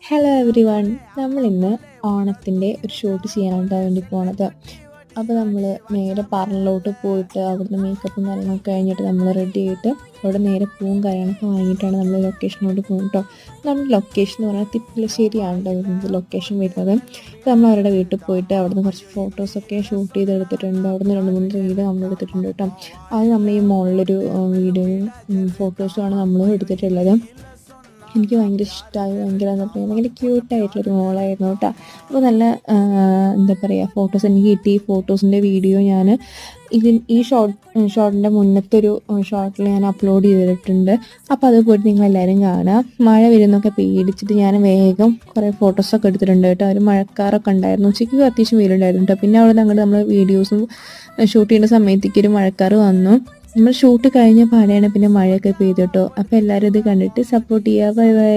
Hello every one. നമ്മളിന്ന് ഓണത്തിൻ്റെ ഒരു ഷൂട്ട് ചെയ്യാനാണ് വേണ്ടി പോണത്. അപ്പോൾ നമ്മൾ നേരെ പാർലറിലോട്ട് പോയിട്ട് അവിടുന്ന് മേക്കപ്പും കാര്യങ്ങളൊക്കെ കഴിഞ്ഞിട്ട് നമ്മൾ റെഡി ആയിട്ട് അവിടെ നേരെ പൂവും കാര്യങ്ങളൊക്കെ വാങ്ങിയിട്ടാണ് നമ്മൾ ലൊക്കേഷനിലോട്ട് പോകുന്നത് കേട്ടോ. നമ്മുടെ ലൊക്കേഷൻ എന്ന് പറഞ്ഞാൽ തിപ്പലശ്ശേരിയാണ് വരുന്നത് ലൊക്കേഷൻ വരുന്നത്. അപ്പോൾ നമ്മൾ അവരുടെ വീട്ടിൽ പോയിട്ട് അവിടുന്ന് കുറച്ച് ഫോട്ടോസൊക്കെ ഷൂട്ട് ചെയ്തെടുത്തിട്ടുണ്ട്. അവിടുന്ന് 2-3 റീല് നമ്മൾ എടുത്തിട്ടുണ്ട് കേട്ടോ. അത് നമ്മൾ ഈ മുകളിലൊരു വീഡിയോയും ഫോട്ടോസുമാണ് നമ്മൾ എടുത്തിട്ടുള്ളത്. എനിക്ക് ഭയങ്കര ഇഷ്ടമായി. ഭയങ്കര എന്താ പറയുക, ഭയങ്കര ക്യൂട്ടായിട്ടുള്ളൊരു മോളായിരുന്നു കേട്ടോ. അപ്പോൾ നല്ല എന്താ പറയുക, ഫോട്ടോസ് എനിക്ക് കിട്ടി. ഈ ഫോട്ടോസിൻ്റെ വീഡിയോ ഞാൻ ഈ ഷോർട്ടിൻ്റെ മുന്നത്തെ ഒരു ഷോർട്ടിൽ ഞാൻ അപ്ലോഡ് ചെയ്തിട്ടുണ്ട്. അപ്പോൾ അത് പോയിട്ട് നിങ്ങളെല്ലാവരും കാണുക. മഴ വരുന്നൊക്കെ പേടിച്ചിട്ട് ഞാൻ വേഗം കുറേ ഫോട്ടോസൊക്കെ എടുത്തിട്ടുണ്ട് കേട്ടോ. ഒരു മഴക്കാറൊക്കെ ഉണ്ടായിരുന്നു, ഉച്ചയ്ക്ക് അത്യാവശ്യം വെയിലുണ്ടായിരുന്നു കേട്ടോ. പിന്നെ അവിടെ നിന്ന് അങ്ങോട്ട് നമ്മൾ വീഡിയോസും ഷൂട്ട് ചെയ്യുന്ന സമയത്തേക്ക് ഒരു മഴക്കാർ വന്നു. നമ്മൾ ഷൂട്ട് കഴിഞ്ഞ പാടെയാണ് പിന്നെ മഴയൊക്കെ പെയ്തു കേട്ടോ. അപ്പോൾ എല്ലാവരും ഇത് കണ്ടിട്ട് സപ്പോർട്ട് ചെയ്യുക. Bye bye.